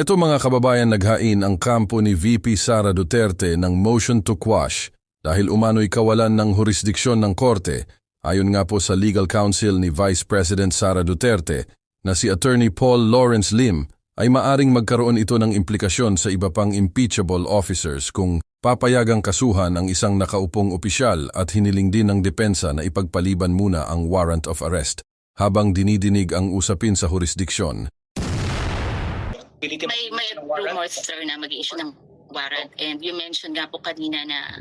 Ito mga kababayan, naghain ang kampo ni VP Sara Duterte ng motion to quash dahil umano'y kawalan ng jurisdiksyon ng korte. Ayon nga po sa legal counsel ni Vice President Sara Duterte na si Attorney Paul Lawrence Lim, ay maaring magkaroon ito ng implikasyon sa iba pang impeachable officers kung papayagang kasuhan ang isang nakaupong opisyal at hiniling din ng depensa na ipagpaliban muna ang warrant of arrest habang dinidinig ang usapin sa jurisdiksyon. May rumors, sir, na mag-i-issue ng warrant, and you mentioned nga po kanina na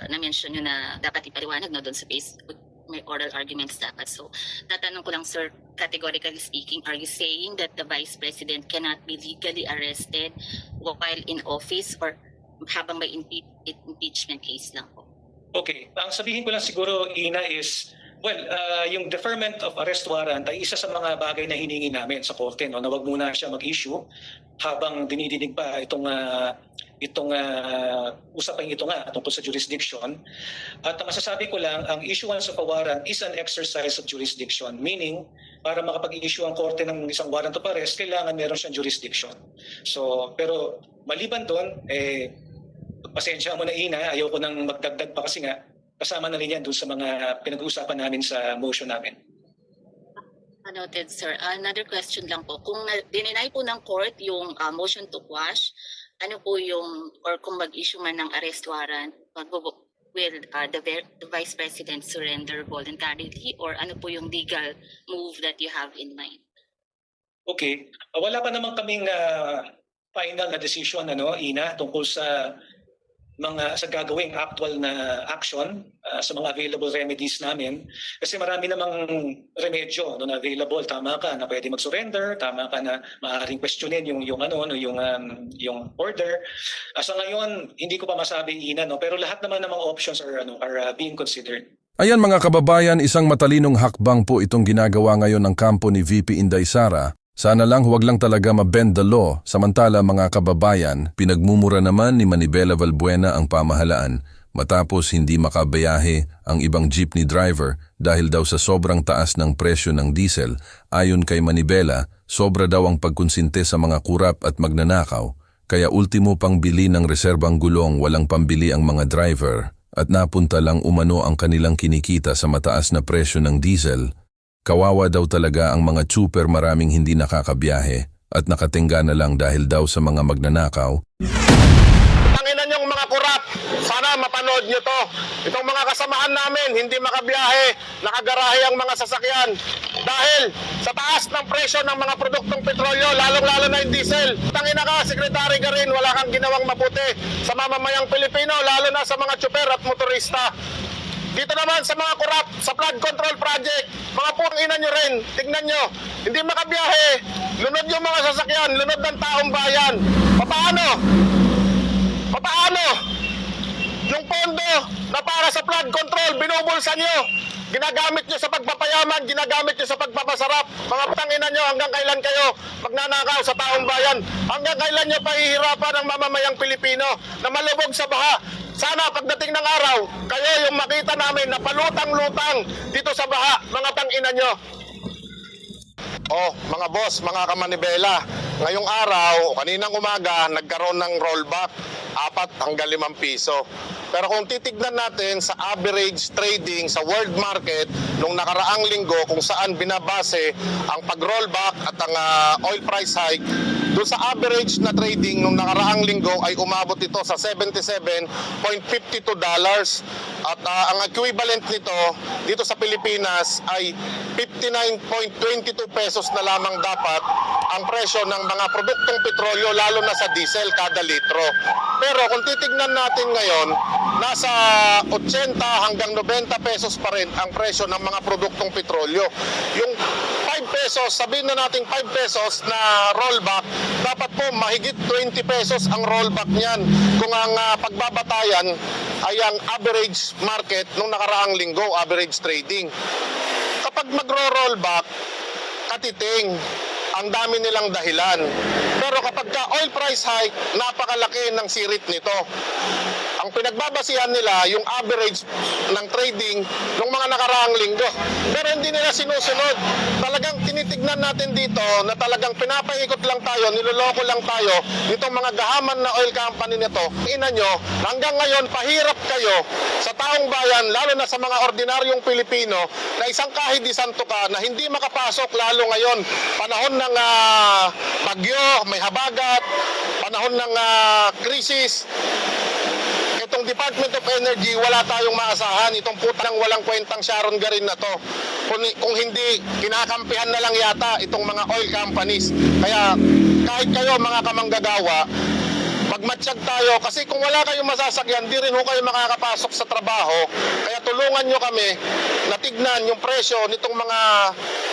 na-mention nyo na dapat ipaliwanag no, doon sa Facebook, may oral arguments dapat. So, tatanong ko lang, sir, categorically speaking, are you saying that the Vice President cannot be legally arrested while in office or habang may impeachment case lang po? Okay, ang sabihin ko lang siguro, Ina, is yung deferment of arrest warrant ay isa sa mga bagay na hiningi namin sa korte, no, na wag muna siya mag-issue habang dinidinig pa itong usapang ito nga tungkol sa jurisdiction. At masasabi ko lang, ang issuance of a warrant is an exercise of jurisdiction, meaning para makapag-issue ang korte ng isang warrant of arrest, kailangan meron siyang jurisdiction. So, pero maliban doon, pasensya mo na, Ina, ayaw ko nang magdagdag pa kasi nga kasama na rin yan doon sa mga pinag-uusapan namin sa motion namin. Noted, sir. Another question lang po. Kung dininay po ng court yung motion to quash, ano po yung, or kung mag-issue man ng arrest warrant, will the Vice President surrender voluntarily, or ano po yung legal move that you have in mind? Okay. Wala pa naman kaming final na decision, Ina, tungkol sa gagawing actual na action sa mga available remedies namin, kasi marami namang remedyo na available. Tama ka na pwede mag-surrender, tama ka na maaaring questionin yung order. Sa ngayon hindi ko pa masabi, Ina, pero lahat naman ng mga options are being considered. Ayan mga kababayan, isang matalinong hakbang po itong ginagawa ngayon ng kampo ni VP Inday Sara. Sana lang huwag lang talaga mabend the law. Samantala mga kababayan, pinagmumura naman ni Manibela Valbuena ang pamahalaan matapos hindi makabiyahe ang ibang jeepney driver dahil daw sa sobrang taas ng presyo ng diesel. Ayon kay Manibela, sobra daw ang pagkonsinte sa mga kurap at magnanakaw, kaya ultimo pang bili ng reserbang gulong, walang pambili ang mga driver at napunta lang umano ang kanilang kinikita sa mataas na presyo ng diesel. Kawawa daw talaga ang mga super, maraming hindi nakakabiyahe at nakatingga na lang dahil daw sa mga magnanakaw. Tanginan yung mga kurap, sana mapanood nyo to. Itong mga kasamahan namin, hindi makabiyahe, nakagarahe ang mga sasakyan. Dahil sa taas ng presyo ng mga produktong petrolyo, lalong-lalo na yung diesel. Tangina ka, Secretary Garin, wala kang ginawang mabuti sa mamamayang Pilipino, lalo na sa mga tsuper at motorista. Dito naman sa mga kurap, sa flood control project, mga putang-ina nyo rin, tignan nyo, hindi makabiyahe, lunod yung mga sasakyan, lunod ng taong bayan. Paano? Yung pondo na para sa flood control, binubulsa nyo, ginagamit nyo sa pagpapayaman, ginagamit nyo sa pagpapasarap. Mga putang-ina nyo, hanggang kailan kayo magnanakaw sa taong bayan? Hanggang kailan nyo pahihirapan ang mamamayang Pilipino na malubog sa baha? Sana pagdating ng araw, kayo yung makita namin na palutang-lutang dito sa baha, mga tangina nyo. Mga boss, mga kamanibela, ngayong araw, kaninang umaga, nagkaroon ng rollback, 4 hanggang 5 piso. Pero kung titignan natin sa average trading sa world market nung nakaraang linggo kung saan binabase ang pag-rollback at ang oil price hike, doon sa average na trading nung nakaraang linggo ay umabot ito sa $77.52. At ang equivalent nito dito sa Pilipinas ay 59.22 pesos na lamang dapat ang presyo ng mga produktong petrolyo, lalo na sa diesel kada litro. Pero kung titignan natin ngayon, nasa 80 hanggang 90 pesos pa rin ang presyo ng mga produktong petrolyo. Yung 5 pesos, sabihin na natin 5 pesos na rollback, dapat po mahigit 20 pesos ang rollback niyan kung ang pagbabatayan ay ang average market nung nakaraang linggo, average trading. Kapag magro-rollback, katiting, ang dami nilang dahilan. Pero kapag ka oil price hike, napakalaki ng sirit nito. Ang pinagbabasihan nila yung average ng trading ng mga nakaraang linggo. Pero hindi nila sinusunod. Talagang tinitignan natin dito na talagang pinapaikot lang tayo, niloloko lang tayo nitong mga gahaman na oil company nito. Ina nyo, hanggang ngayon pahirap kayo sa taong bayan, lalo na sa mga ordinaryong Pilipino, na isang kahit di santo ka na hindi makapasok lalo ngayon. Panahon ng bagyo, may habagat, panahon ng krisis. Itong Department of Energy, wala tayong maasahan. Itong putang walang kwentang Sharon Garin na to. Kung hindi, kinakampihan na lang yata itong mga oil companies. Kaya kahit kayo mga kamanggagawa, magmatsyag tayo kasi kung wala kayong masasakyan, di rin ho kayo makakapasok sa trabaho. Kaya tulungan nyo kami na tignan yung presyo nitong mga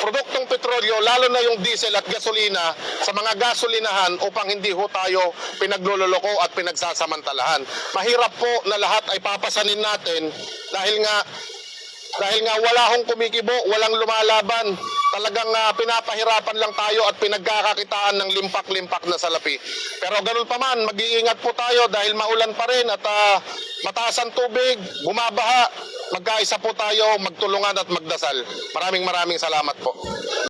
produktong petrolyo, lalo na yung diesel at gasolina sa mga gasolinahan upang hindi ho tayo pinagluloloko at pinagsasamantalahan. Mahirap po na lahat ay papasanin natin dahil nga wala hong kumikibo, walang lumalaban. Talagang pinapahirapan lang tayo at pinagkakakitaan ng limpak-limpak na salapi. Pero ganun pa man, mag-iingat po tayo dahil maulan pa rin at mataas ang tubig, bumabaha. Magkaisa po tayo, magtulungan at magdasal. Maraming salamat po.